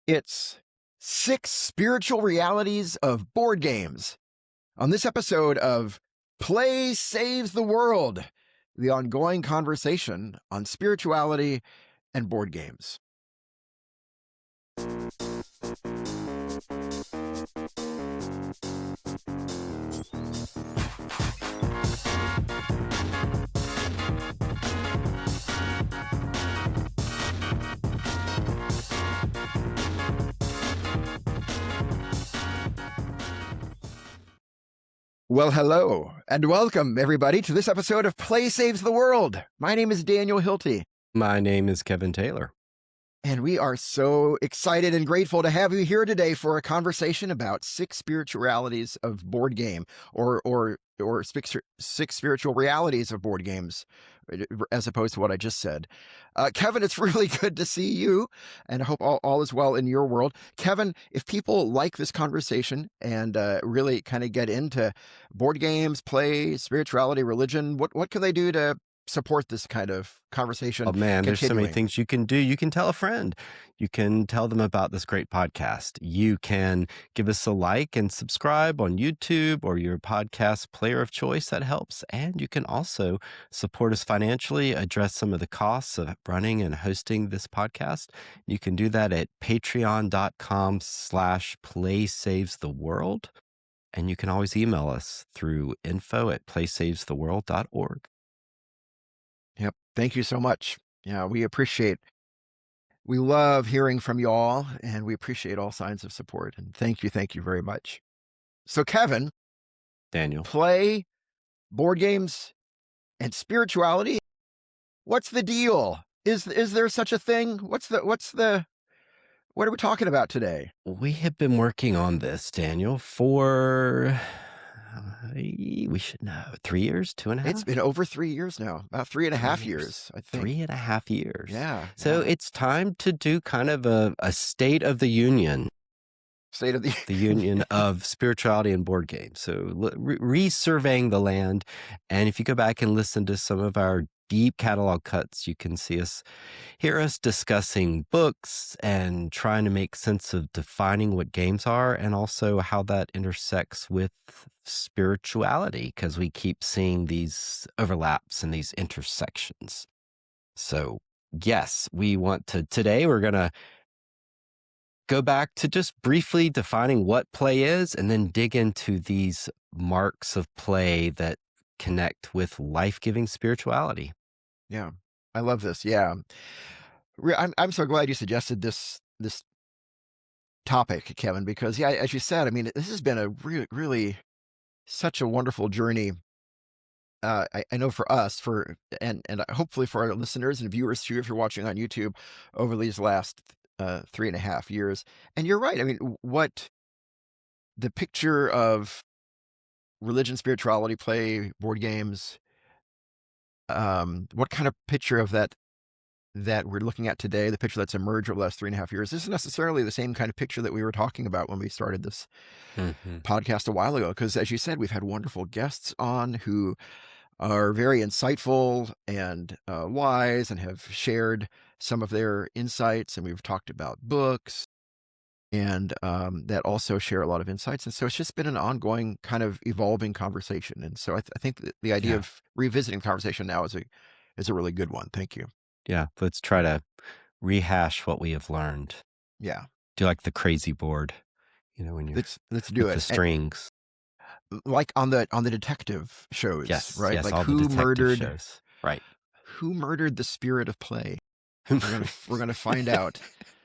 It's 6 spiritual realities of board games. On this episode of Play Saves the World, the ongoing conversation on spirituality and board games. Well, hello, and welcome, everybody, to this episode of Play Saves the World. My name is Daniel Hilty. My name is Kevin Taylor. And we are so excited and grateful to have you here today for a conversation about 6 spiritualities of board game, or 6 spiritual realities of board games, as opposed to what I just said. Kevin, it's really good to see you, and I hope all is well in your world. Kevin, if people like this conversation and really kind of get into board games, play, spirituality, religion, what can they do to support this kind of conversation? Oh man, there's so many continuing? things you can do. You can tell a friend. You can tell them about this great podcast. You can give us a like and subscribe on YouTube or your podcast player of choice. That helps. And you can also support us financially, address some of the costs of running and hosting this podcast. You can do that at patreon.com/playsavestheworld. And you can always email us through info@playsavestheworld.org. Yep. Thank you so much. Yeah, we love hearing from you all, and we appreciate all signs of support. And thank you very much. So, Kevin, Daniel. play, board games, and spirituality. What's the deal? Is there such a thing? What are we talking about today? We have been working on this, Daniel, for, we should know, 3 years, 2.5? It's been over 3 years now, about 3.5 years, I think. 3.5 years. Yeah. So it's time to do kind of a state of the union. State of the union of spirituality and board games. So resurveying the land. And if you go back and listen to some of our deep catalog cuts, you can hear us discussing books and trying to make sense of defining what games are and also how that intersects with spirituality, because we keep seeing these overlaps and these intersections. So yes, today we're going to go back to just briefly defining what play is and then dig into these marks of play that connect with life-giving spirituality. Yeah, I love this. Yeah, I'm so glad you suggested this topic, Kevin, because yeah, as you said, I mean, this has been a really such a wonderful journey. I know for us, and hopefully for our listeners and viewers too, if you're watching on YouTube, over these last 3.5 years. And you're right. I mean, what the picture of religion, spirituality, play, board games, what kind of picture of that we're looking at today, the picture that's emerged over the last 3.5 years, isn't necessarily the same kind of picture that we were talking about when we started this podcast a while ago. Because as you said, we've had wonderful guests on who are very insightful and wise and have shared some of their insights. And we've talked about books and that also share a lot of insights. And so it's just been an ongoing kind of evolving conversation. And so I think that the idea of revisiting the conversation now is a really good one. Thank you. Yeah, let's try to rehash what we have learned. Yeah. Do you like the crazy board? When you're let's do it. The strings. Like on the detective shows, yes, right? Yes, like all who the detective murdered shows. Right. Who murdered the spirit of play? We're gonna find out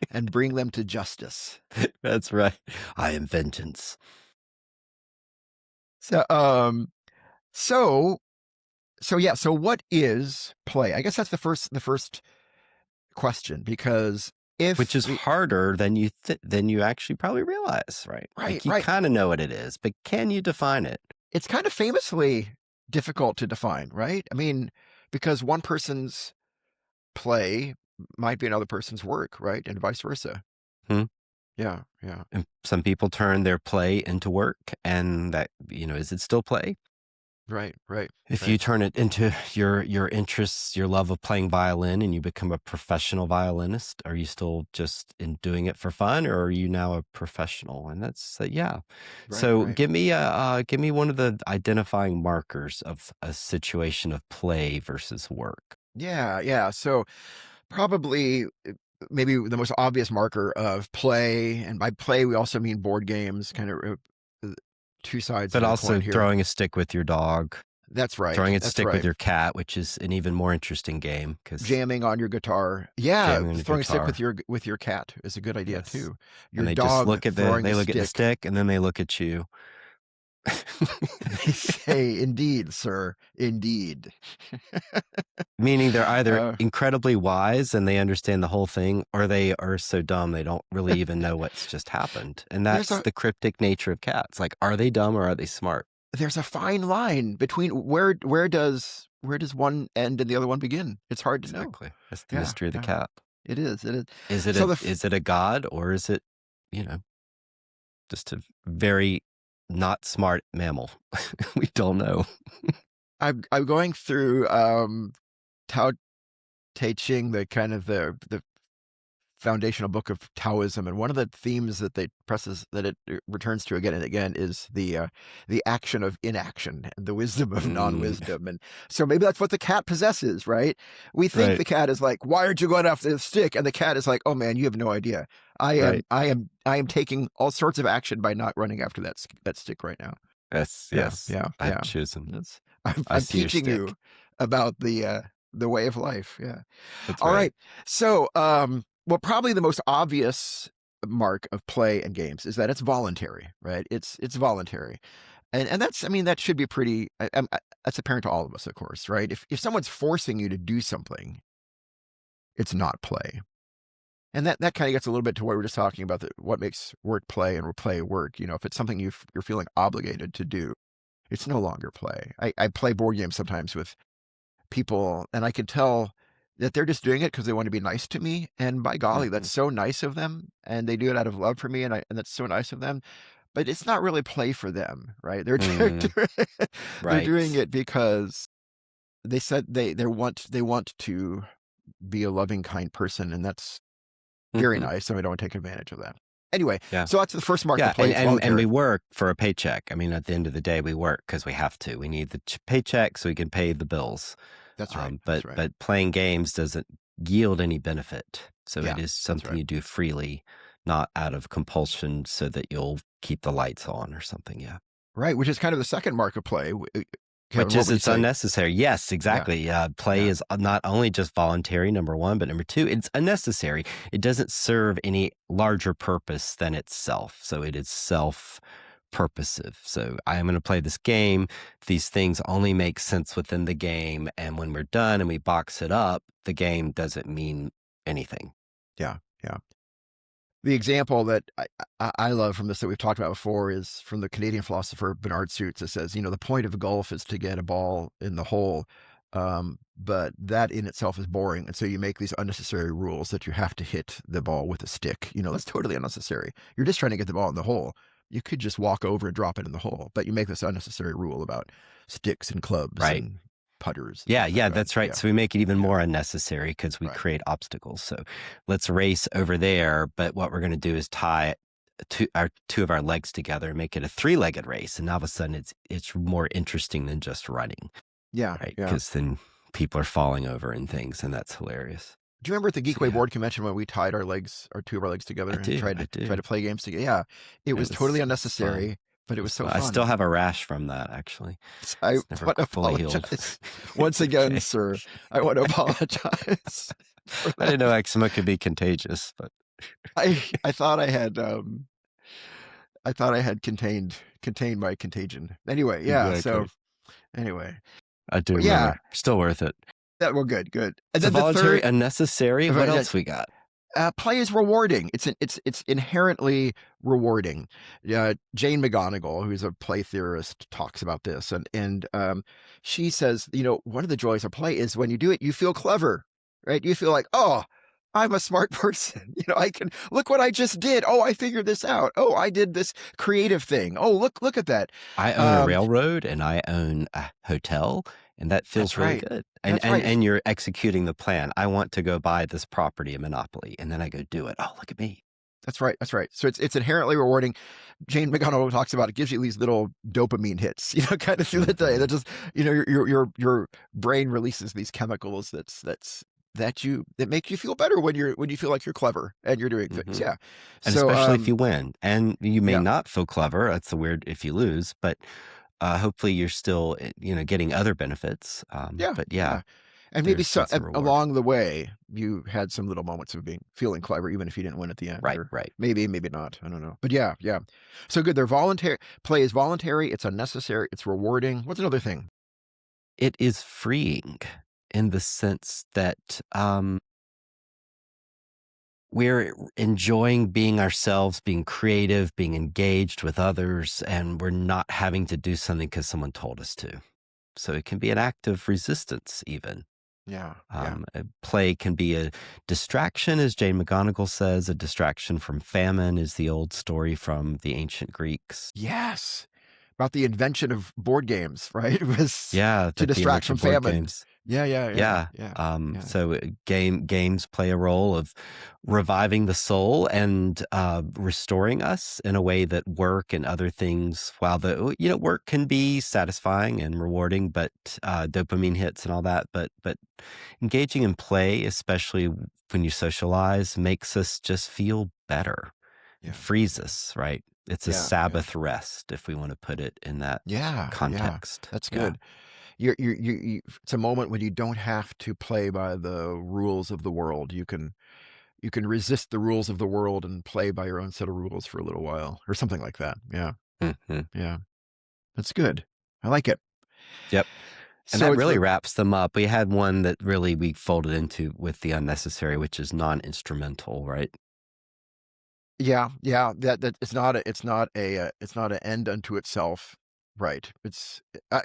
and bring them to justice. That's right. I am vengeance. So yeah. So what is play? I guess that's the first question, because which is harder than you actually probably realize, right? Right. You kind of know what it is, but can you define it? It's kind of famously difficult to define, right? I mean, because one person's play might be another person's work, right? And vice versa. Yeah. And some people turn their play into work, and that, is it still play? Right, right, If right. you turn it into your interests, your love of playing violin, and you become a professional violinist, are you still just in doing it for fun, or are you now a professional? And that's yeah. Right, So right. give me one of the identifying markers of a situation of play versus work. Yeah, yeah. So probably maybe the most obvious marker of play, and by play we also mean board games, kind of two sides But of the also coin here. throwing a stick with your dog, That's right. throwing a That's stick with right. your cat, which is an even more interesting game because Jamming on your guitar. Yeah, jamming on your throwing a stick guitar. with your cat is a good idea Yes. too. And Your dog throwing they the look at the stick. stick and then they look at you. They say, "Indeed, sir, indeed." Meaning they're either Uh, incredibly wise and they understand the whole thing, or they are so dumb they don't really even know what's just happened. And there's that's a the cryptic nature of cats. Like, are they dumb or are they smart? there's a fine line between where does one end and the other one begin? It's hard to know. Exactly. That's the Yeah, mystery of the yeah, cat. it is. It is. So Is it a god or is it, you know, just a very not smart mammal? We don't know. I'm going through Tao Te Ching, the kind of the foundational book of Taoism, and one of the themes that it returns to again and again is the action of inaction and the wisdom of Mm, non-wisdom. And so maybe that's what the cat possesses, right? We think right, the cat is like, "Why aren't you going after the stick?" And the cat is like, "Oh man, you have no idea. right. I am taking all sorts of action by not running after that stick right now." That's, Yeah, yes, yeah, I've yeah. chosen. That's I I'm see your teaching you stick. about the way of life. Yeah. That's All right. right. So, well, probably the most obvious mark of play and games is that it's voluntary, right? It's voluntary, and that's, I mean, that should be pretty. That's apparent to all of us, of course, right? If someone's forcing you to do something, it's not play, and that kind of gets a little bit to what we were just talking about, what makes work play and play work. You know, if it's something you're feeling obligated to do, it's no longer play. I play board games sometimes with people, and I can tell that they're just doing it because they want to be nice to me. And by golly, Mhm. that's so nice of them. And they do it out of love for me, and that's so nice of them. But it's not really play for them, right? Mm, They're doing right. it because they said they want to be a loving, kind person, and that's very Mhm. nice. So I don't want to take advantage of that. Anyway, Yeah. so that's the first mark of Yeah, play. It's and we voluntary. work for a paycheck. I mean, at the end of the day, we work because we have to. We need the paycheck so we can pay the bills. That's right. That's right. But playing games doesn't yield any benefit. So it Yeah, is that's something right. you do freely, not out of compulsion so that you'll keep the lights on or something. Yeah. Right, which is kind of the second mark of play. Kevin, Which what is would you it's say? unnecessary. Yes, Yeah, exactly. Play yeah. is not only just voluntary, number one, but number two, it's unnecessary. It doesn't serve any larger purpose than itself. So it is self purposive. So I am going to play this game. These things only make sense within the game. And when we're done and we box it up, the game doesn't mean anything. Yeah, yeah. The example that I love from this that we've talked about before is from the Canadian philosopher Bernard Suits. That says, the point of golf is to get a ball in the hole, but that in itself is boring. And so you make these unnecessary rules that you have to hit the ball with a stick. That's totally unnecessary. You're just trying to get the ball in the hole. You could just walk over and drop it in the hole, but you make this unnecessary rule about sticks and clubs Right. and putters and Yeah, things like yeah, that. that's right. Yeah, So we make it even yeah, more unnecessary because we right. create obstacles. So let's race over there. But what we're going to do is tie two of our legs together and make it a three-legged race. And all of a sudden, it's more interesting than just running, Yeah, right? yeah. Because then people are falling over and things, and that's hilarious. Do you remember at the So Geekway yeah, board convention when we tied our two of our legs together I and do, tried I to do. play games together? Yeah, it was totally It was fun. unnecessary, but it It was was so fun. I still fun. have a rash from that. Actually, I it's never want to fully healed. apologize once It's again, okay. sir. I want to apologize for I that. didn't know eczema could be contagious, but I thought I had contained my contagion. Anyway, yeah. So exactly. anyway, I do yeah. remember. Still worth it. That well, good, good. And So then the voluntary, third. unnecessary. What else we got? Play is rewarding. It's inherently rewarding. Jane McGonigal, who's a play theorist, talks about this, and she says, one of the joys of play is when you do it, you feel clever, right? You feel like, oh, I'm a smart person. I can look what I just did. Oh, I figured this out. Oh, I did this creative thing. Oh, look at that. I own a Um, railroad and I own a hotel, and that feels that's really right. good. And That's and right. and you're executing the plan. I want to go buy this property in Monopoly, and then I go do it. Oh, look at me. That's right. That's right. So it's inherently rewarding. Jane McGonigal talks about it gives you these little dopamine hits, kind of through the day. Hmm. That just your brain releases these chemicals that make you feel better when you feel like you're clever and you're doing things. Hmm. Yeah. And So especially if you win, and you may yeah, not feel clever. That's the weird if you lose, but hopefully you're still getting other benefits. yeah, But yeah, yeah. And maybe there's so, sense of reward. along the way you had some little moments of being feeling clever, even if you didn't win at the end, Right, or right. maybe not. I don't know. But yeah, yeah. So good. They're voluntary. Play is voluntary. It's unnecessary. It's rewarding. What's another thing? It is freeing in the sense that we're enjoying being ourselves, being creative, being engaged with others, and we're not having to do something because someone told us to. So it can be an act of resistance, even. Yeah, yeah. Play can be a distraction, as Jane McGonigal says. A distraction from famine is the old story from the ancient Greeks. Yes. About the invention of board games, right? It was Yeah, to the distract invention from of board famine. games. Yeah, yeah, yeah, Yeah. yeah, yeah, So games play a role of reviving the soul and restoring us in a way that work and other things, while the work can be satisfying and rewarding, but dopamine hits and all that. But engaging in play, especially when you socialize, makes us just feel better. It yeah, frees us, right? It's a yeah, yeah, Sabbath rest, if we want to put it in that yeah, yeah. context. That's Yeah. good. It's a moment when you don't have to play by the rules of the world. You can resist the rules of the world and play by your own set of rules for a little while, or something like that. Yeah, Hmm. yeah. That's good. I like it. Yep. And So that it's really the wraps them up. We had one that really we folded into with the unnecessary, which is non-instrumental, right? Yeah, yeah, that it's not an end unto itself, right?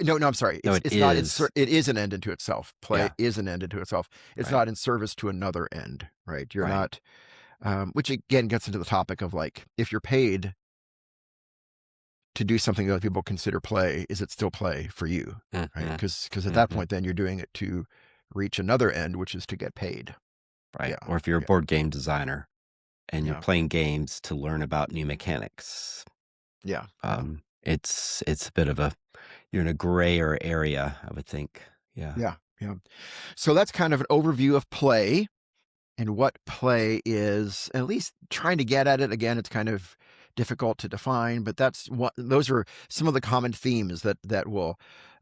No, I'm sorry. No, It's it it's not is. it is an end unto itself. Play Yeah, is an end unto itself. It's right, not in service to another end, right? You're right. not, which again gets into the topic of like, if you're paid to do something that other people consider play, is it still play for you, right? Hmm. Because at that Hmm. point, then you're doing it to reach another end, which is to get paid. Right. Yeah, Or if you're a yeah, board game designer and you're yeah, playing games to learn about new mechanics, yeah, yeah, it's a bit of a you're in a grayer area, I would think. Yeah. yeah, yeah. So that's kind of an overview of play and what play is, at least trying to get at it. Again, it's kind of difficult to define, but those are some of the common themes that will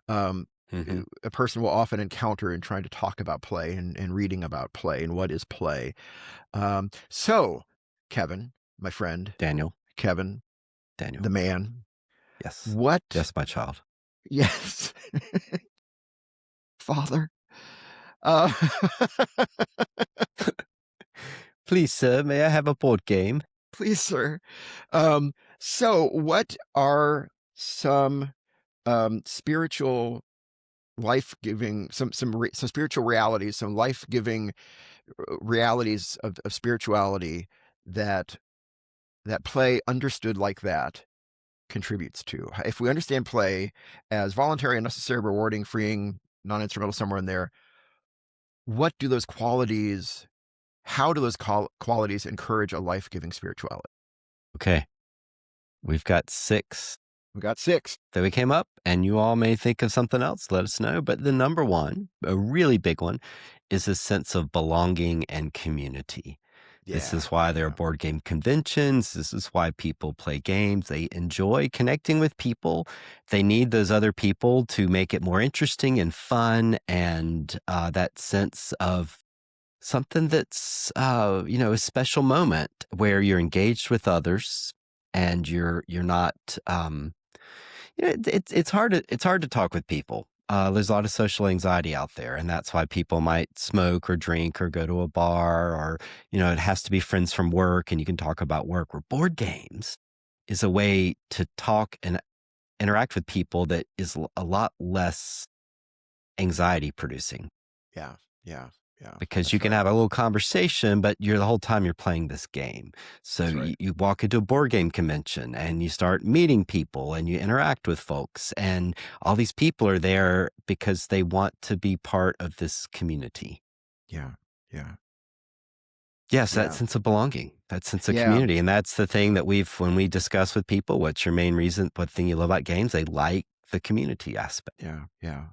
um, Hmm. a person will often encounter in trying to talk about play and reading about play and what is play. So, Kevin, my friend, Daniel. Kevin, Daniel. the man, Yes. what? Yes, my child. Yes, Father. Uh, Please, sir, may I have a board game? please, sir. Um, so, what are some spiritual life-giving some spiritual realities, some life-giving realities of spirituality that play understood like that contributes to? If we understand play as voluntary, unnecessary, rewarding, freeing, non-instrumental, somewhere in there, what do those qualities how do those qualities encourage a life-giving spirituality? Okay. We've got 6 We got six. that we came up, and you all may think of something else. Let us know. But the number one, a really big one, is a sense of belonging and community. This Yeah, is why there are yeah, board game conventions. This is why people play games. They enjoy connecting with people. They need those other people to make it more interesting and fun, and that sense of something that's a special moment where you're engaged with others and you're not it's hard to talk with people. There's a lot of social anxiety out there, and that's why people might smoke or drink or go to a bar, or it has to be friends from work, and you can talk about work. Where board games is a way to talk and interact with people that is a lot less anxiety producing. yeah, yeah. Yeah. because you That's can right. have a little conversation, but you're the whole time you're playing this game. So That's right. you walk into a board game convention and you start meeting people and you interact with folks, and all these people are there because they want to be part of this community. Yeah. Yeah. Yes, that Yeah. sense of belonging, that sense of Yeah. community. And that's the thing that when we discuss with people, what's your main reason, what thing you love about games? They like the community aspect. Yeah. Yeah.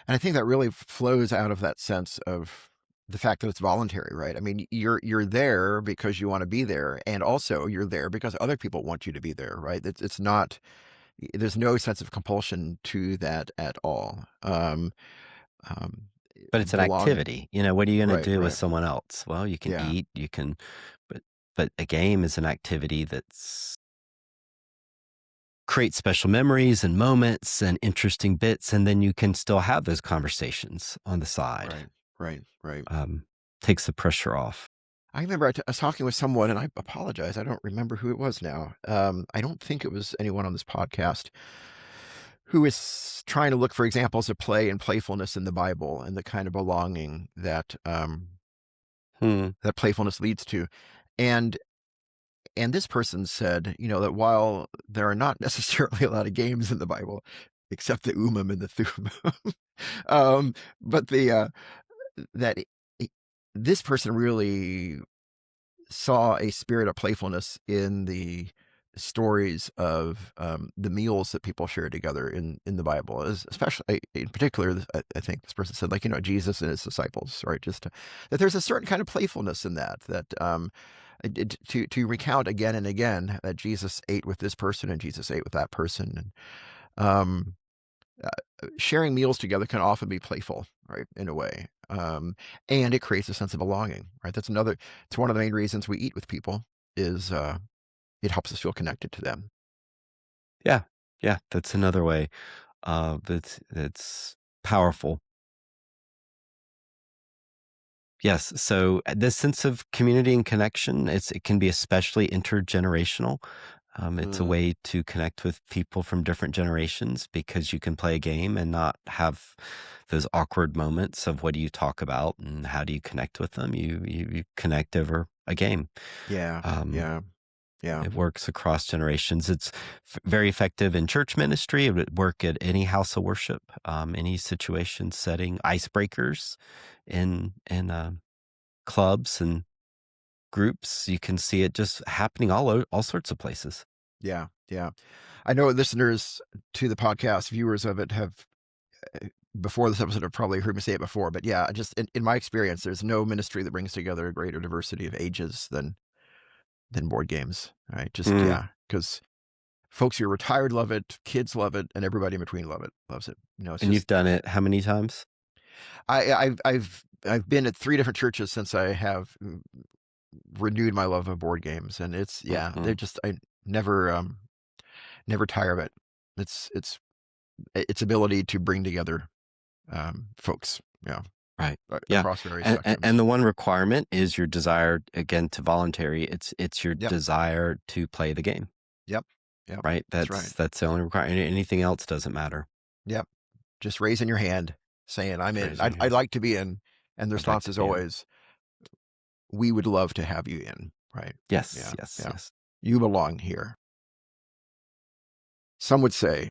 And I think that really flows out of that sense of the fact that it's voluntary, right? I mean, you're there because you want to be there, and also you're there because other people want you to be there, right? It's not. There's no sense of compulsion to that at all. Um, But it's an Belonging, activity. You know, what are you gonna right? do with Right. someone else? Well, you can Yeah. eat, you can but a game is an activity that's creates special memories and moments and interesting bits, and then you can still have those conversations on the side. Right. Right. Right. Um, Takes the pressure off. I remember I was talking with someone, and I apologize. I don't remember who it was now. I don't think it was anyone on this podcast who is trying to look for examples of play and playfulness in the Bible and the kind of belonging that Hmm. that playfulness leads to. And this person said, that while there are not necessarily a lot of games in the Bible, except the Umam and the Thummim, um, but that it- this person really saw a spirit of playfulness in the stories of the meals that people share together in the Bible, especially in particular. I think this person said, like, Jesus and his disciples, right? That there's a certain kind of playfulness in that to recount again and again that Jesus ate with this person and Jesus ate with that person, and sharing meals together can often be playful, right, in a way. And it creates a sense of belonging, right? It's one of the main reasons we eat with people is it helps us feel connected to them. Yeah. Yeah, that's another way. That's powerful. Yes, so, this sense of community and connection, it can be especially intergenerational. It's a Mm, way to connect with people from different generations because you can play a game and not have those awkward moments of what do you talk about and how do you connect with them? You connect over a game. yeah, Um, yeah, yeah, it works across generations. It's very effective in church ministry. It would work at any house of worship, any situation, setting, icebreakers in clubs and groups. You can see it just happening all sorts of places. yeah, yeah. I know listeners to the podcast, viewers of it, have before this episode have probably heard me say it before, but yeah, just in my experience, there's no ministry that brings together a greater diversity of ages than board games, right? Just Mm. yeah, because folks who are retired love it, kids love it, and everybody in between loves it. It's And you've just done it how many times? I've been at 3 different churches since I have renewed my love of board games, and they're Mhm. just I never never tire of it. It's its ability to bring together folks, yeah, Right. Yeah. across various And spectrums. the one requirement is your desire, again, to voluntary. It's your Yep, desire to play the game, yep, yep. right? That's right. That's the only requirement. Anything else doesn't matter. Yep. Just raising your hand, saying, "I'm Just in. raising your I'd hands. like to be in," and the I'd like response to is be in. always, "We would love to have you in." Right? Yes, Yeah, yes, yeah. yes. You belong here. Some would say,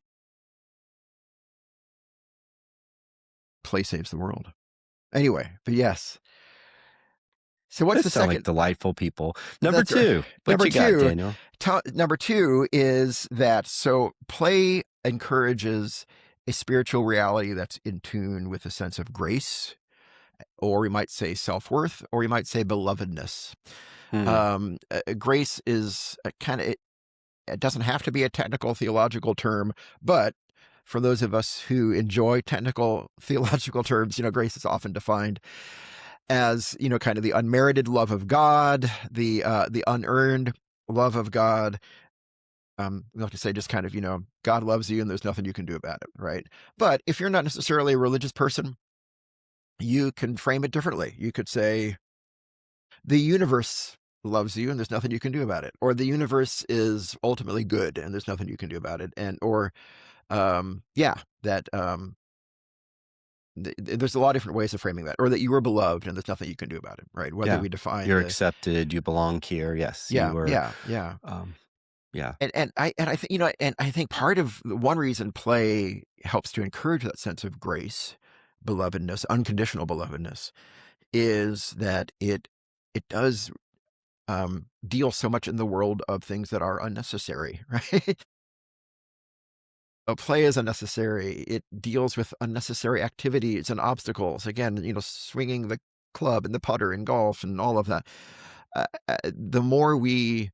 "Play saves the world." Anyway, but yes. So what's Those the sound like second? delightful people. Number That's right. 2, what Number you got, 2, Daniel? number 2 is that play encourages a spiritual reality that's in tune with a sense of grace, or we might say self-worth, or we might say belovedness. Hmm. Grace is a kinda it doesn't have to be a technical theological term, but for those of us who enjoy technical theological terms, grace is often defined as, kind of the unmerited love of God, the unearned love of God. We have to say just kind of, God loves you and there's nothing you can do about it, right? But if you're not necessarily a religious person, you can frame it differently. You could say the universe loves you and there's nothing you can do about it, or the universe is ultimately good and there's nothing you can do about it, and or yeah, that there's a lot of different ways of framing that, or that you were beloved and there's nothing you can do about it, right? Whether Yeah. we define You're the accepted, you belong here. Yes, you yeah, were, yeah, yeah. um, yeah. And I think, and I think part of the one reason play helps to encourage that sense of grace, belovedness, unconditional belovedness, is that it does deal so much in the world of things that are unnecessary, right? A play is unnecessary. It deals with unnecessary activities and obstacles. Again, swinging the club and the putter and golf and all of that. The more we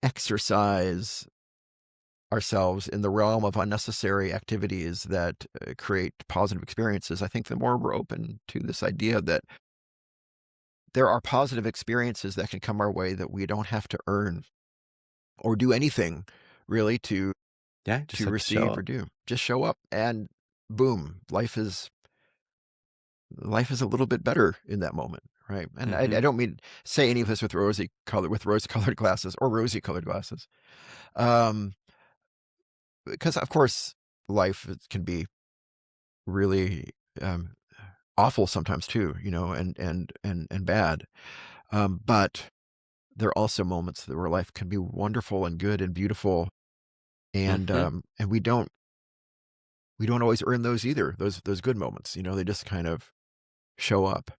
exercise ourselves in the realm of unnecessary activities that create positive experiences, I think the more we're open to this idea that there are positive experiences that can come our way that we don't have to earn or do anything really Yeah, just to have to show receive or up. do. Just show up and boom, life is a little bit better in that moment, right? And I Mhm. don't mean say any of this with rose colored glasses or rosy colored glasses, um, because of course can be really um, awful sometimes too, and bad. But there are also moments where life can be wonderful and good and beautiful, Mhm. and we don't always earn those either. Those good moments, they just kind of show up.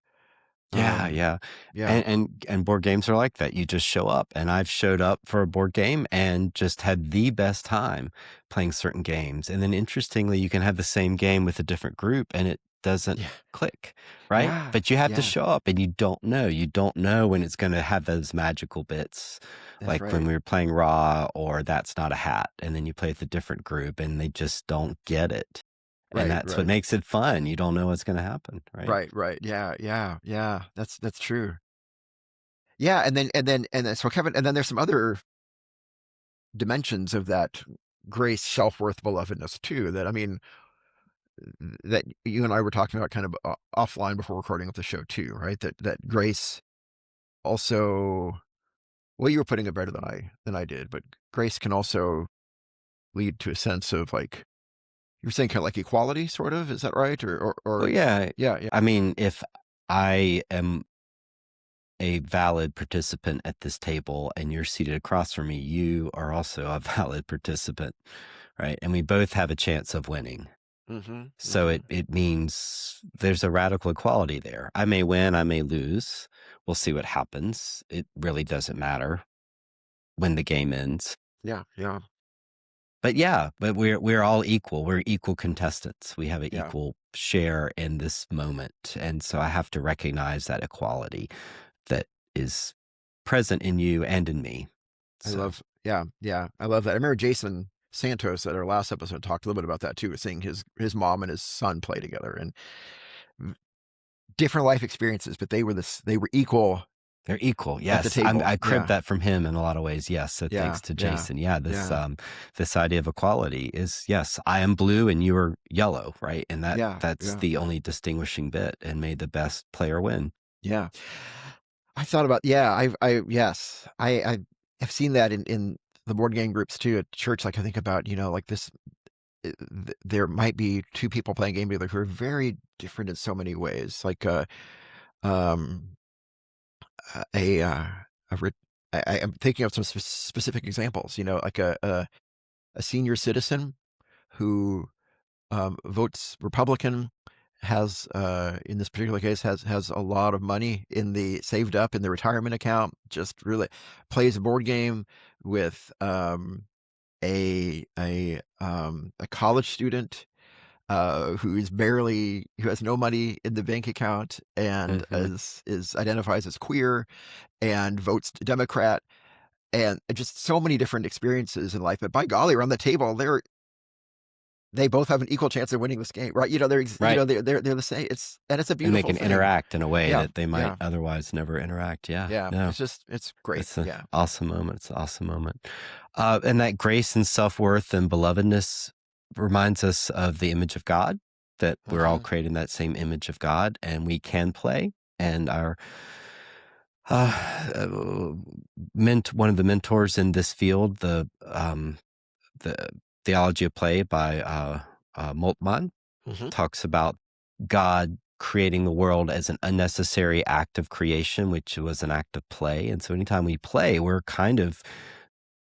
Yeah, Um, yeah. yeah, And board games are like that. You just show up, and I've showed up for a board game and just had the best time playing certain games. And then interestingly, you can have the same game with a different group and it doesn't yeah, click, right? yeah, But you have to yeah. show up and you don't know. You don't know when it's going to have those magical bits, That's like when right. we were playing Raw or That's Not a Hat. And then you play with a different group and they just don't get it. And Right, that's what right, makes it fun. You don't know what's going to happen, right? right, right. Yeah, yeah, yeah. That's true. Yeah, and then so Kevin, and then there's some other dimensions of that grace, self-worth, belovedness too. That I mean, that you and I were talking about kind of offline before recording of the show too, right? That grace also, well, you were putting it better than I did, but grace can also lead to a sense of like you're saying kind of like equality, sort of. Is that right? Well, Or yeah. yeah, yeah, I mean, if I am a valid participant at this table and you're seated across from me, you are also a valid participant, right? And we both have a chance of winning. mm-hmm, So mm-hmm. it means there's a radical equality there. I may win, I may lose. We'll see what happens. It really doesn't matter when the game ends. Yeah, yeah, But yeah, but we're all equal. We're equal contestants. We have an yeah. equal share in this moment. And so I have to recognize that equality that is present in you and in me. So, Yeah, yeah, I love that. I remember Jason Santos at our last episode talked a little bit about that too, seeing his mom and his son play together and v- different life experiences, but they were equal they're equal. at the Yes. table. I cribbed Yeah, that from him in a lot of ways. Yes. So yeah, thanks to yeah, Jason. Yeah. yeah, This idea of equality is, yes, I am blue and you are yellow. Right. And yeah, that's yeah, the only distinguishing bit, and made the best player win. yeah. I thought about yeah, yes, I have seen that in the board game groups too at church. Like I think about like this. There might be two people playing a game together who are very different in so many ways. Like um a a re- I'm thinking of some specific examples. Like a senior citizen who votes Republican has in this particular case has a lot of money in the saved up in the retirement account. Just really plays a board game with a college student who has no money in the bank account and Hmm. is identifies as queer and votes Democrat and just so many different experiences in life. But by golly, around the table, they both have an equal chance of winning this game, right? Right. They're the same. It's a And they beautiful can thing. interact in a way Yeah, that they might yeah, otherwise never interact. Yeah. yeah. No. It's great. It's an Yeah. awesome moment. It's an awesome moment. And that grace and self-worth and belovedness reminds us of the image of God, that we're all Hmm. created in that same image of God, and we can play. And our one of the mentors in this field, the theology of play by Moltmann, Hmm. talks about God creating the world as an unnecessary act of creation, which was an act of play. And so anytime we play, we're kind of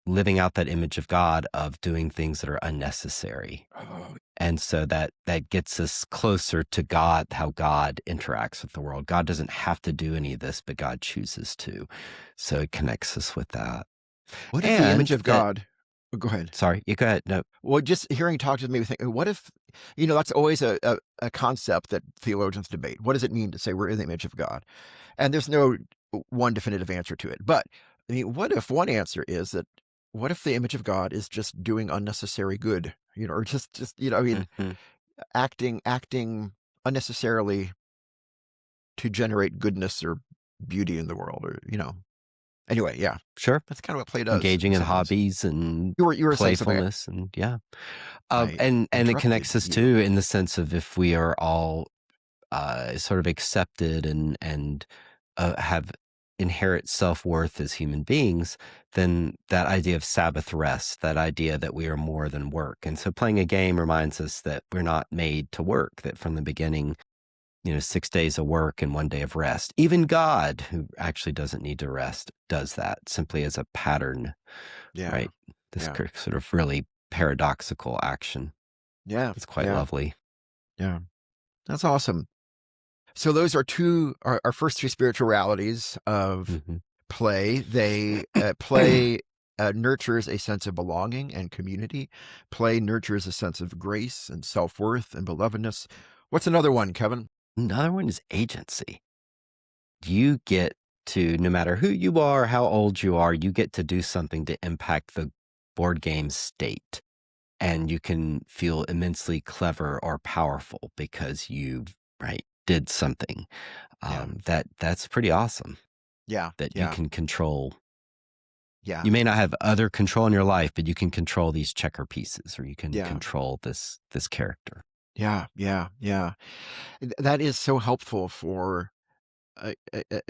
living out that image of God of doing things that are unnecessary. Oh, And so that gets us closer to God, how God interacts with the world. God doesn't have to do any of this, but God chooses to. So it connects us with that. what if the image And of that, God go ahead. sorry, you go ahead. No. Well, just hearing you talk to me, think, what if, that's always a concept that theologians debate. What does it mean to say we're in the image of God? And there's no one definitive answer to it. But I mean, what if one answer is that what if the image of God is just doing unnecessary good, or just, I mean, Hmm. acting unnecessarily to generate goodness or beauty in the world, or, anyway, yeah, Sure. that's kind of what play does Engaging in in some ways. hobbies and You were saying something. playfulness, and yeah. I And it interrupted connects us you. too in the sense of if we are all sort of accepted and have inherent self-worth as human beings, then that idea of Sabbath rest, that idea that we are more than work. And so playing a game reminds us that we're not made to work, that from the beginning, 6 days of work and 1 day of rest. Even God, who actually doesn't need to rest, does that simply as a pattern, Yeah, right? This yeah, sort of really paradoxical action. yeah, It's quite yeah, lovely. yeah. That's awesome. So those are our first two spiritual realities of Hmm. play. They play nurtures a sense of belonging and community. Play nurtures a sense of grace and self-worth and belovedness. What's another one, Kevin? Another one is agency. You get to, no matter who you are, how old you are, you get to do something to impact the board game state. And you can feel immensely clever or powerful because you, right, did something. Yeah, That's pretty awesome yeah, that you yeah, can control. yeah, You may not have other control in your life, but you can control these checker pieces, or you can yeah, control this character. yeah, yeah, yeah. That is so helpful for I, I, I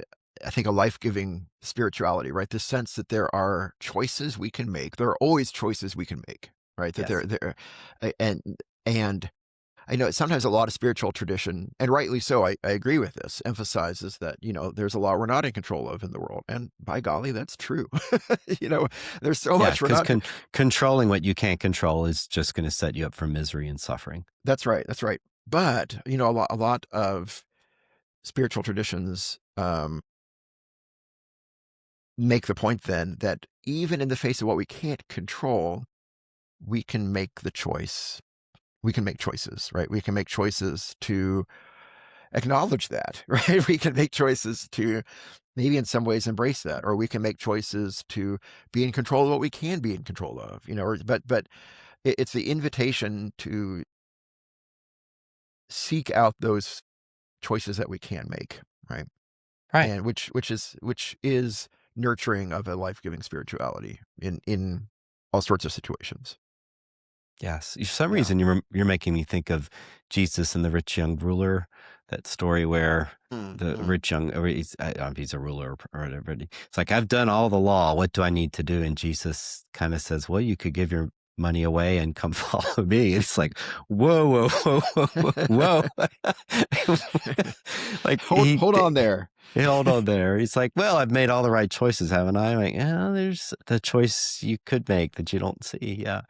I think a life-giving spirituality, right? The sense that there are choices we can make. There are always choices we can make, right? That Yes. and and I know sometimes a lot of spiritual tradition, and rightly so, I agree with this, emphasizes that, there's a lot we're not in control of in the world. And by golly, that's true. you know, there's so Yeah, much we're because not. controlling what you can't control is just going to set you up for misery and suffering. That's right. That's right. But, a lot of spiritual traditions make the point then that even in the face of what we can't control, we can make the choice. We can make choices, right? We can make choices to acknowledge that, right? We can make choices to maybe in some ways embrace that, or we can make choices to be in control of what we can be in control of, but it's the invitation to seek out those choices that we can make, right? Right. And which is nurturing of a life-giving spirituality in all sorts of situations. Yes. For some Yeah. reason, you're making me think of Jesus and the rich young ruler. That story where the Mm. rich young, or I don't know if he's a ruler or whatever. But it's like, I've done all the law. What do I need to do? And Jesus kind of says, well, you could give your money away and come follow me. It's like, whoa, whoa, whoa, whoa, whoa. Like Hold on there. hold on there. He's like, well, I've made all the right choices, haven't I? I'm like, yeah, there's the choice you could make that you don't see. Yeah.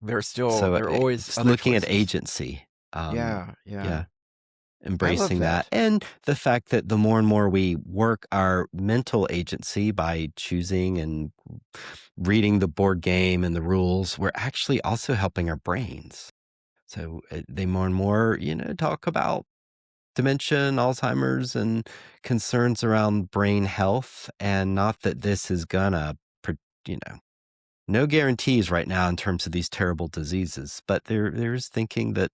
So There are always it's other looking at choices. agency. Yeah, yeah. Yeah, I love embracing that. that. And the fact that the more and more we work our mental agency by choosing and reading the board game and the rules, we're actually also helping our brains. So they more and more, talk about dementia and Alzheimer's and concerns around brain health. And not that this is gonna, you know, no guarantees right now in terms of these terrible diseases, but there's thinking that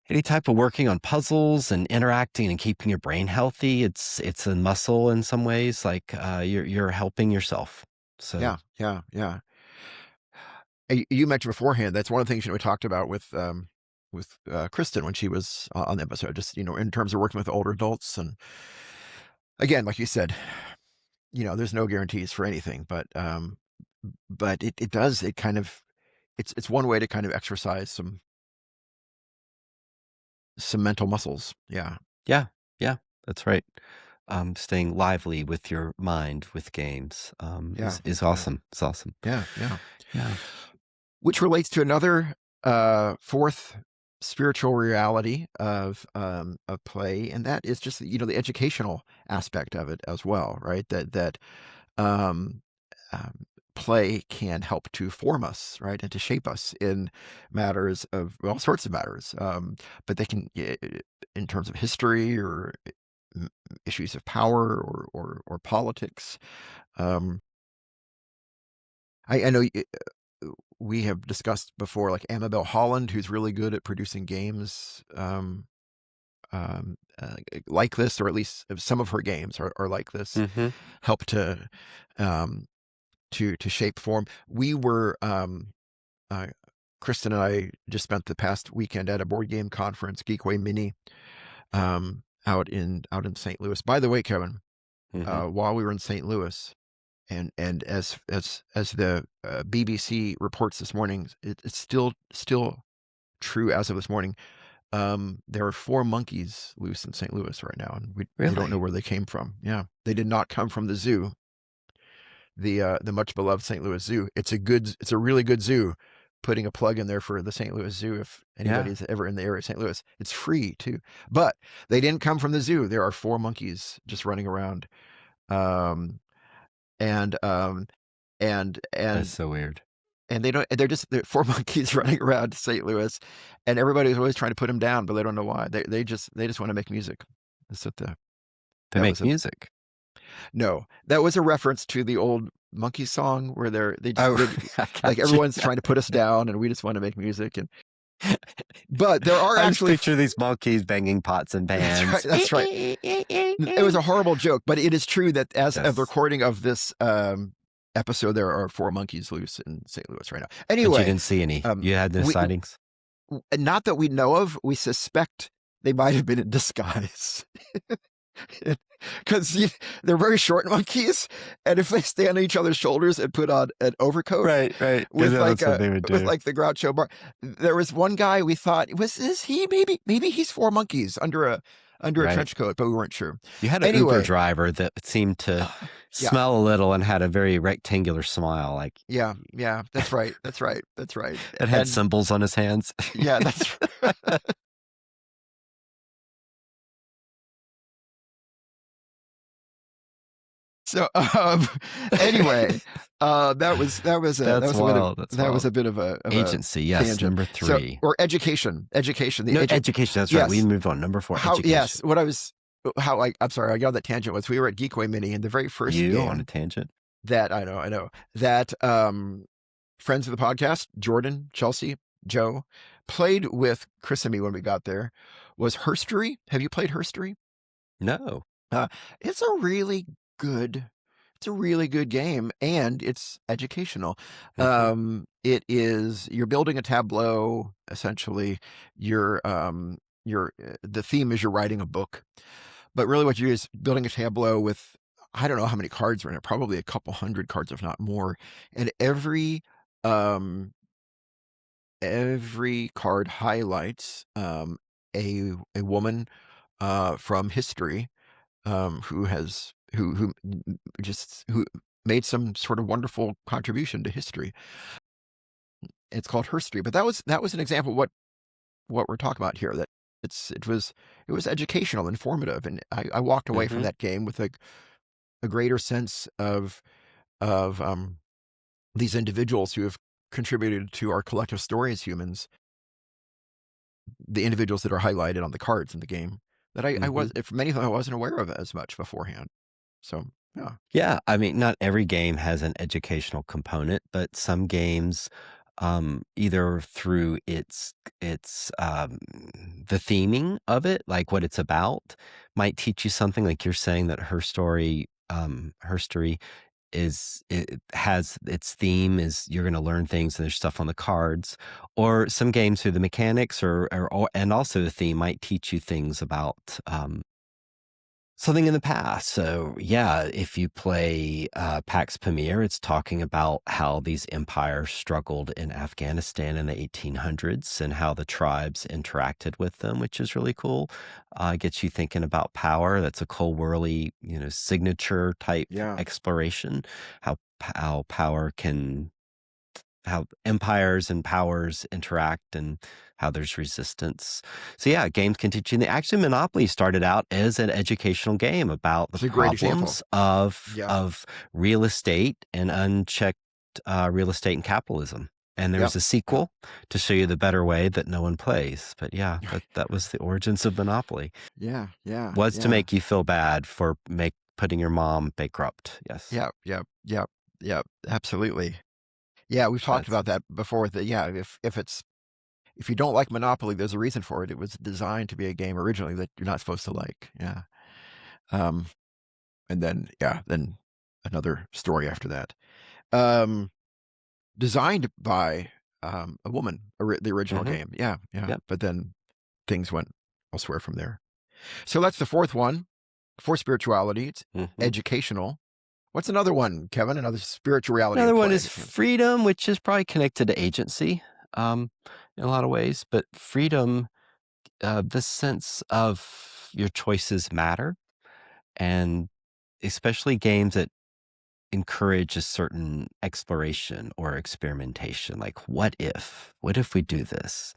any type of working on puzzles and interacting and keeping your brain healthy, it's a muscle in some ways. Like you're helping yourself. So Yeah, yeah, yeah. You mentioned beforehand, that's one of the things, we talked about with Kristen when she was on the episode, just, in terms of working with older adults. And again, like you said, there's no guarantees for anything, but it does, it kind of, it's one way to kind of exercise some mental muscles. Yeah. Yeah, yeah, that's right. Staying lively with your mind with games, Yeah. is Yeah. awesome. It's awesome. Yeah. Yeah. Yeah. Which relates to another fourth spiritual reality of play, and that is just the educational aspect of it as well, right? That um, um, play can help to form us, right, and to shape us in matters of all sorts of matters. But they can, in terms of history or mm, issues of power or politics. Um, I know we have discussed before, like Amabel Holland, who's really good at producing games um, uh, like this, or at least some of her games are like this. Mhm. Help um, to shape form. We were uh, Kristen and I just spent the past weekend at a board game conference, Geekway Mini, out in St. Louis. By the way, Kevin, Mhm. while we were in St. Louis, and as the BBC reports this morning, it's still true as of this morning. There are 4 monkeys loose in St. Louis right now, and they don't know Really? where they came from. Yeah, they did not come from the zoo, the much beloved St. Louis Zoo. It's a really good zoo. Putting a plug in there for the St. Louis Zoo if Yeah. anybody's ever in the area of St. Louis. It's free too, but they didn't come from the zoo. There are 4 monkeys just running around, um, and and That's and so weird. and they're 4 monkeys running around St. Louis, and everybody's always trying to put them down, but they don't know why. They just want to make music. That's what They that make was a music. No, that was a reference to the old monkey song where Oh, I like got you. everyone's trying to put us down, and we just want to make music. And but there are I just actually picture these monkeys banging pots and that's right, pans. that's right. It was a horrible joke, but it is true that as of the Yes. recording of this episode, there are 4 monkeys loose in St. Louis right now. But you Anyway, didn't see any. um, You had no we sightings? not that we know of. We suspect they might have been in disguise. Because they're very short monkeys, and if they stand on each other's shoulders and put on an overcoat Right, right. 'Cause with that's what they would do. the Groucho Bar, there was one guy we thought was this he maybe he's 4 monkeys under a Right. trench coat, but we weren't sure. You had an Uber Anyway, driver that seemed to yeah, smell a little and had a very rectangular smile, like, yeah, that's right, that's right, that had and symbols on his hands. yeah, that's so. Anyway, That's wild, that's that was wild. a bit of a Agency, yes, tangent. number So 3. or education, No, education, that's right, we yes. moved on. Number 4, How education. yes, what I was how I'm sorry, I got on that tangent was we were at Geekway Mini, and the very first You on a game tangent? that I know, that, friends of the podcast, Jordan, Chelsea, Joe, played with Chris and me when we got there was Herstory. Have you played Herstory? No. Uh, it's a really good it's a really good game, and it's educational. Mhm. You're building a tableau, essentially. The theme is you're writing a book, but really what you do is building a tableau with, I don't know how many cards are in it, probably a couple hundred cards, if not more. And um, every card highlights a woman from history who made some sort of wonderful contribution to history. It's called History, but that was an example of what we're talking about here. That it was educational, informative, and I walked away from Mhm. that game with a greater sense of these individuals who have contributed to our collective story as humans, the individuals that are highlighted on the cards in the game that I was, Mhm. if many of them I wasn't aware of as much beforehand. So yeah. Yeah, I mean, not every game has an educational component, but some games, either through the theming of it, like what it's about, might teach you something. Like you're saying that her story it has its theme is you're going to learn things and there's stuff on the cards, or some games through the mechanics or and also the theme might teach you things about something in the past. So yeah, if you play Pax Pamir, it's talking about how these empires struggled in Afghanistan in the 1800s and how the tribes interacted with them, which is really cool. Gets you thinking about power. That's a Cole Worley, signature type Yeah. exploration. How power can how empires and powers interact and how there's resistance. So yeah, games can teach you. Actually, Monopoly started out as an educational game about the It's a great example. problems of Yeah. of real estate and unchecked real estate and capitalism. And there Yep. was a Yep. sequel to show you the better way that no one plays. But yeah, that was the origins of Monopoly. Yeah. Yeah. Was to Yeah. make you feel bad for putting your mom bankrupt. Yes, Yep. Yep. Yep. Yep. Absolutely. Yeah, we've talked that's about that before. That yeah, if you don't like Monopoly, there's a reason for it. It was designed to be a game originally that you're not supposed to like. Yeah. Um, and then yeah, then another story after that. Um, Designed by a woman, the original mm-hmm. game. Yeah, yeah. Yep. But then things went elsewhere from there. So that's the fourth one for spirituality. It's Mm-hmm. educational. What's another one, Kevin? Another spirituality Another of one is play. freedom, which is probably connected to agency um, in a lot of ways. But freedom, this sense of your choices matter, and especially games that encourage a certain exploration or experimentation. Like, what if? What if we do this?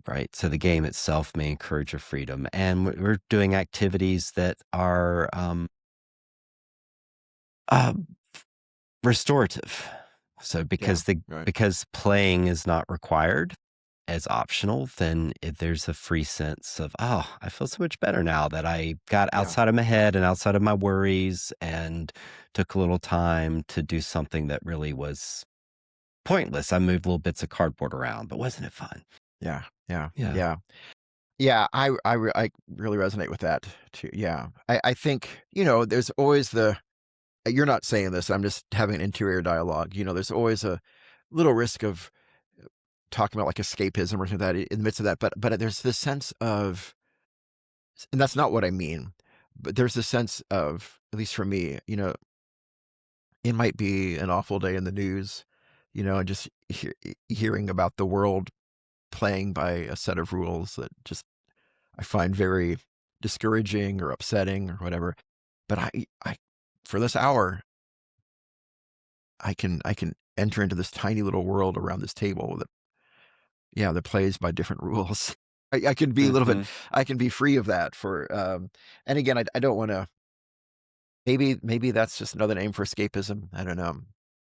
Right. So the game itself may encourage a freedom, and we're doing activities that are uh, restorative. So Yeah, right. because playing is not required as optional, then there's a free sense of, oh, I feel so much better now that I got Yeah, outside of my head and outside of my worries and took a little time to do something that really was pointless. I moved little bits of cardboard around, but wasn't it fun? yeah, yeah, Yeah. yeah. Yeah, I really resonate with that too. Yeah. I think, there's always you're not saying this, I'm just having an interior dialogue. There's always a little risk of talking about like escapism or something like that in the midst of that. But there's this sense of, and that's not what I mean, but there's this sense of, at least for me, it might be an awful day in the news, and just hearing about the world playing by a set of rules that just I find very discouraging or upsetting or whatever. But I for this hour, I can enter into this tiny little world around this table that, yeah, that plays by different rules. I can be a little bit, Hmm. I can be free of that for, and again, I don't want to. Maybe that's just another name for escapism. I don't know.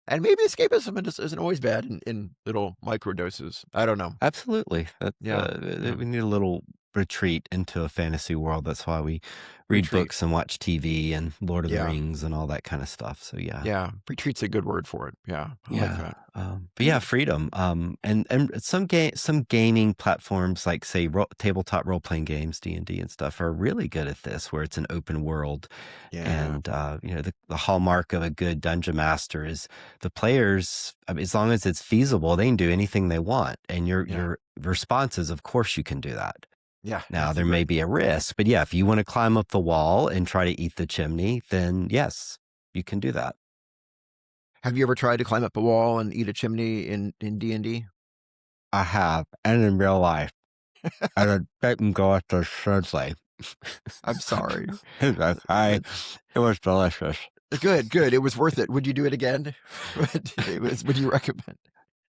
And maybe escapism isn't always bad in little micro doses. I don't know. Absolutely. Yeah, yeah. We need a little retreat into a fantasy world. That's why we read Retreat. books and watch TV and Lord of the Yeah, Rings and all that kind of stuff. So yeah. yeah. Retreat's a good word for it. Yeah, I like Yeah, that. but yeah, freedom. And some gaming platforms like say tabletop role playing games, D&D and stuff are really good at this, where it's an open world, Yeah, and the hallmark of a good dungeon master is the players. I mean, as long as it's feasible, they can do anything they want, and yeah, your response is, of course, you can do that. yeah. Now That's there may great. be a risk, but yeah, if you want to climb up the wall and try to eat the chimney, then yes, you can do that. Have you ever tried to climb up a wall and eat a chimney in D&D? I have, and in real life. And it didn't go as smoothly. I'm sorry. It's okay. But It was delicious. good, good. It was worth it. Would you do it again? Would you recommend?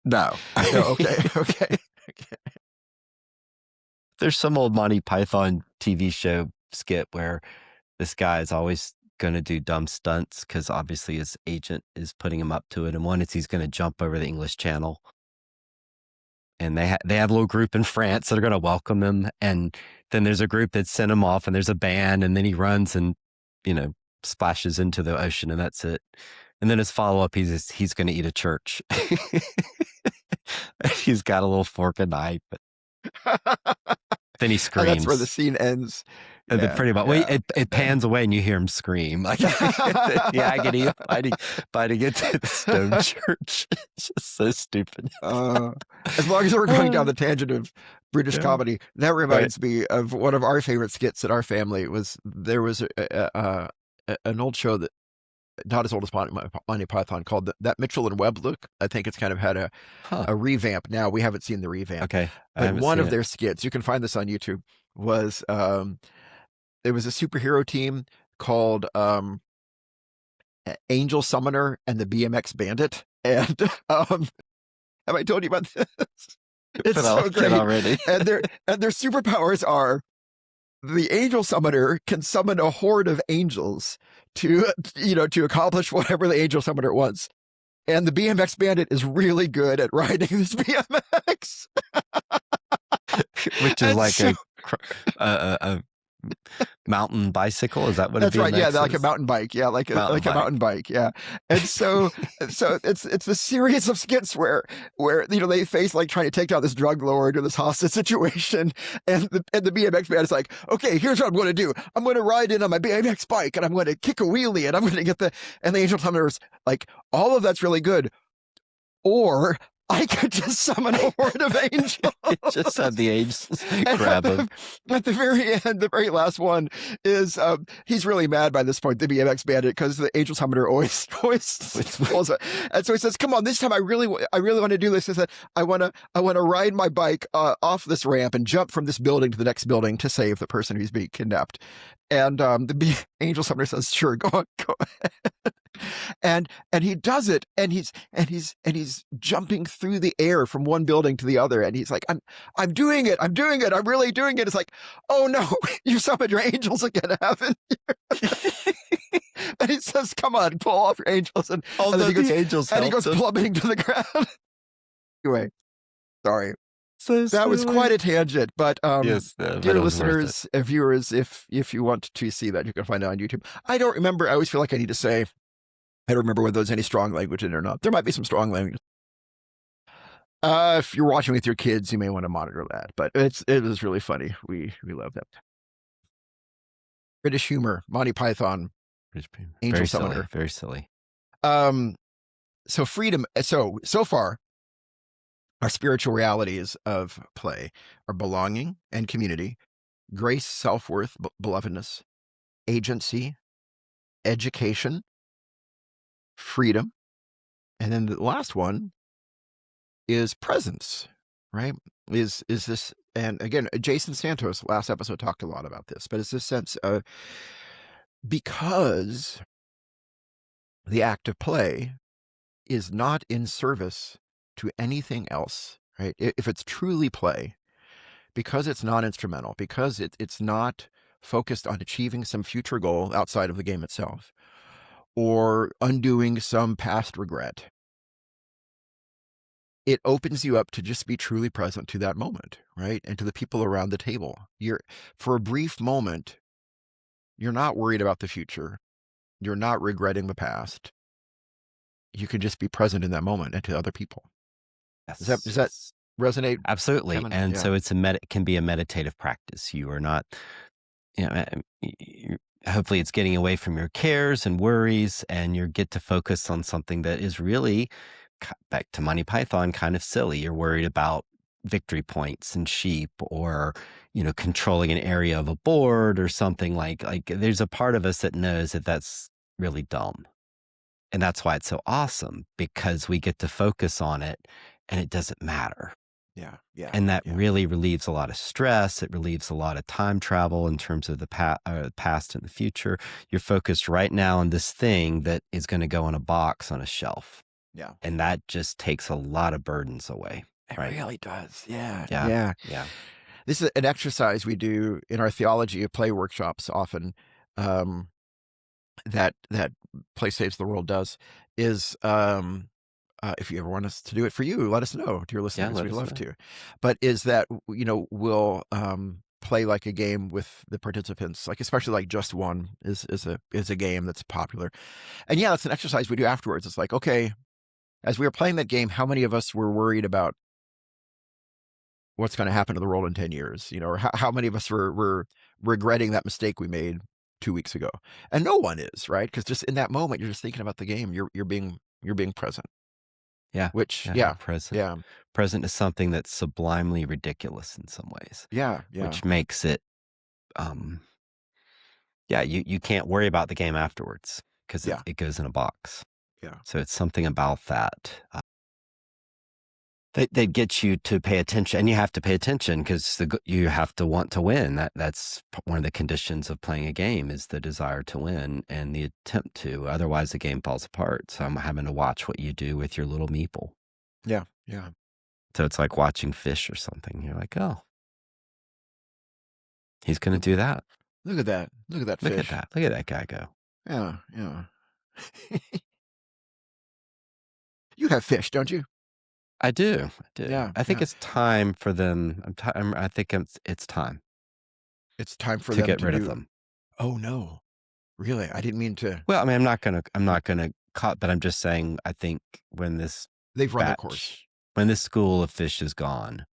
No. No, okay, okay. Okay. There's some old Monty Python TV show skit where this guy is always going to do dumb stunts because obviously his agent is putting him up to it. And one is he's going to jump over the English Channel. And they have a little group in France that are going to welcome him. And then there's a group that sent him off, and there's a band, and then he runs and, you know, splashes into the ocean, and that's it. And then his follow up, he's going to eat a church. He's got a little fork and knife, but then he And that's where the screams. scene ends. And then Yeah, pretty much, yeah. it pans away and you hear him scream, like the agony of fighting into the stone church. It's just so stupid. As long as we're going down the tangent of British Yeah. comedy, that Right. reminds me of one of our favorite skits in our family. There was an old show that not as old as Monty Python called that Mitchell and Webb look. I think it's kind of had Huh. a revamp now. We haven't seen the revamp, Okay. I but haven't one seen of it. their skits, you can find this on YouTube, was it was a superhero team called Angel Summoner and the BMX Bandit. And have I told you about this? It's But I so like it great. already. And their superpowers are the Angel Summoner can summon a horde of angels to accomplish whatever the Angel Summoner wants. And the BMX Bandit is really good at riding this BMX. Which is And like so, a mountain bicycle. Is that what a that's right. Yeah, BMX like a is? mountain bike. Yeah, like a Mountain bike. mountain bike. Yeah. And so it's a series of skits where they face like trying to take down this drug lord or this hostage situation, and the BMX man is like, okay, here's what I'm going to do. I'm going to ride in on my BMX bike and I'm going to kick a wheelie and I'm going to get and the Angel Summoner's like, all of that's really good, or I could just summon a horde of angels. It just had the angels And grab him. at the very end, the very last one is he's really mad by this point, the BMX bandit, because the Angel Summoner always pulls it. And so he says, "Come on, this time I really want to do this." He said, "I want to ride my bike off this ramp and jump from this building to the next building to save the person who's being kidnapped." And Angel Summoner says, "Sure, go ahead." And he does it, and he's jumping through the air from one building to the other, and he's like, I'm doing it, I'm really doing it. It's like, oh no, you summoned your angels again, haven't you? And he says, come on, pull off your angels, and then The angels and he helped goes him. plummeting to the ground. Anyway, sorry. So That was quite a tangent, but Yes, but dear it was worth it. listeners, viewers, if you want to see that, you can find it on YouTube. I don't remember. I always feel like I need to say, I don't remember whether there's any strong language in it or not. There might be some strong language. If you're watching with your kids, you may want to monitor that. But it was really funny. We love that. British humor, Monty Python, Angel Very Summoner. silly. Very silly. So freedom. So far, our spiritual realities of play are belonging and community, grace, self-worth, belovedness, agency, education, freedom, and then the last one is presence, right? Is this, and again, Jason Santos last episode talked a lot about this, but it's this sense of, because the act of play is not in service to anything else, right? If it's truly play, because it's non-instrumental, because it's not focused on achieving some future goal outside of the game itself, or undoing some past regret, it opens you up to just be truly present to that moment, right? And to the people around the table. For a brief moment, you're not worried about the future. You're not regretting the past. You can just be present in that moment and to other people. Yes. Does that resonate? Absolutely. Kevin? And Yeah. so it can be a meditative practice. You are not, hopefully it's getting away from your cares and worries, and you get to focus on something that is really, back to Monty Python, kind of silly. You're worried about victory points and sheep, or controlling an area of a board or something. Like there's a part of us that knows that that's really dumb, and that's why it's so awesome, because we get to focus on it and it doesn't matter. Yeah. And that really relieves a lot of stress. It relieves a lot of time travel in terms of the past and the future. You're focused right now on this thing that is going to go in a box on a shelf. Yeah. And that just takes a lot of burdens away. It Right. really does. Yeah. Yeah. This is an exercise we do in our theology of play workshops often, that Play Saves the World does, is if you ever want us to do it for you, let us know, dear listeners. let We'd us love know. to. But is that, we'll play like a game with the participants, like especially like Just One is a game that's popular. And yeah, it's an exercise we do afterwards. It's like, okay, as we were playing that game, how many of us were worried about what's going to happen to the world in 10 years, or how many of us were regretting that mistake we made 2 weeks ago. And no one is, right? Because just in that moment, you're just thinking about the game. You're being present, Yeah. which Yeah. You're yeah, present. yeah, Present is something that's sublimely ridiculous in some ways, yeah, yeah, which makes it, um, yeah, you can't worry about the game afterwards because yeah, it goes in a box. yeah, So it's something about that. That gets you to pay attention, and you have to pay attention because you have to want to win. That's one of the conditions of playing a game is the desire to win and the attempt to. Otherwise, the game falls apart. So I'm having to watch what you do with your little meeple. yeah, yeah. So it's like watching fish or something. You're like, oh, he's going Look, to do that. look at that. Look at that Look at fish. that. Look at that guy go. Yeah, yeah. You have fish, don't you? I do. I do. Yeah, I think yeah. it's time for them. I think it's time It's time for to them get to rid of do. them. Oh no, really? I didn't mean to. Well, I mean, I'm not gonna cut, but I'm just saying, I think when this They've run their course. when this school of fish is gone,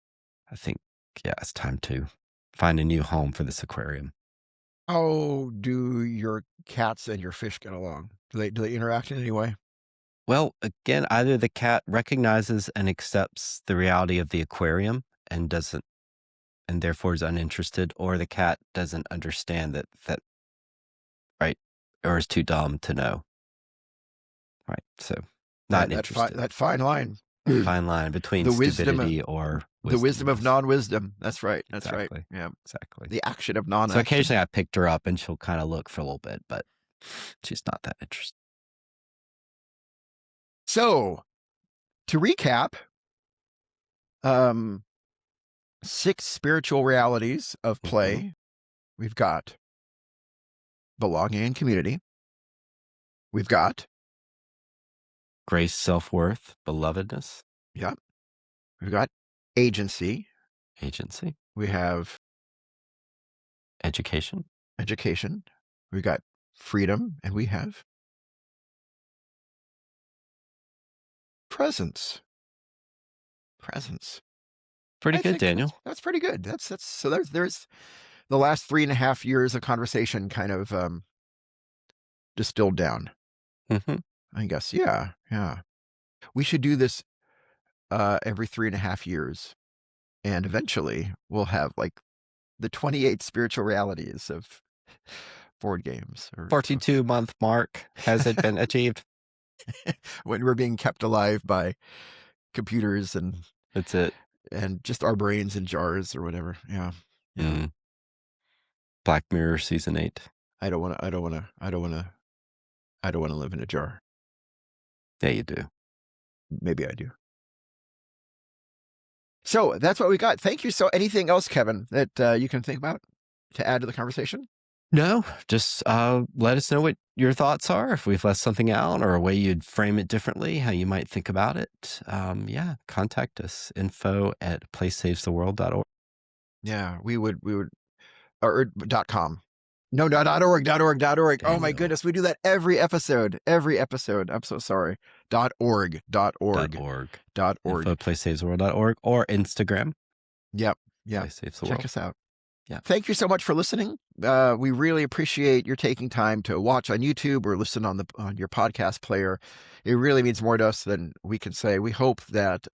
I think, yeah, it's time to find a new home for this aquarium. How do your cats and your fish get along? Do they interact in any way? Well, again, either the cat recognizes and accepts the reality of the aquarium and doesn't, and therefore is uninterested, or the cat doesn't understand that, right, or is too dumb to know, right? So, not interested. That fine line. Fine line between The wisdom of stupidity or the wisdom of wisdomness. non-wisdom. That's right. That's right. Exactly. Yeah. Exactly. The action of So non-action. occasionally I picked her up and she'll kind of look for a little bit, but she's not that interested. So, to recap, um, 6 spiritual realities of Hmm. play. We've got belonging and community. We've got, Grace, self-worth, belovedness, yeah, we've got agency. agency, We have education, education. We've got freedom, and we have presence. Presence. pretty I good, think Daniel. that's pretty good. That's so there's the last 3.5 years of conversation kind of distilled down. Hmm. I guess. Yeah, yeah. We should do this every 3.5 years, and eventually we'll have like the 28 spiritual realities of board games, or 42-month mark. Has it been achieved? when we're being kept alive by computers That's it. and just our brains in jars or whatever. Yeah, yeah. Mm. Black Mirror season 8. I don't want to. I don't want to. I don't want to. I don't want to live in a jar. Yeah, you do. Maybe I do. So that's what we got. Thank you. So anything else, Kevin, that you can think about to add to the conversation? No, just let us know what your thoughts are, if we've left something out or a way you'd frame it differently, how you might think about it. Yeah, contact us, info@placesavestheworld.org. Yeah, we would, or .com. No, not .org, .org. Oh my Daniel. goodness, we do that every episode. I'm so sorry. .org. .org. Info@placesavestheworld.org or Instagram. Yep. Place Saves the Check World. us out. Yeah. Thank you so much for listening. We really appreciate your taking time to watch on YouTube or listen on your podcast player. It really means more to us than we can say. We hope that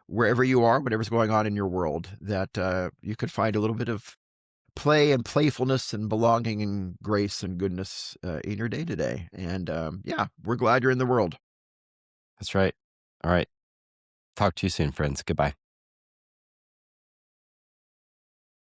wherever you are, whatever's going on in your world, that you could find a little bit of play and playfulness and belonging and grace and goodness in your day to day. And yeah, we're glad you're in the world. That's right. All right. Talk to you soon, friends. Goodbye.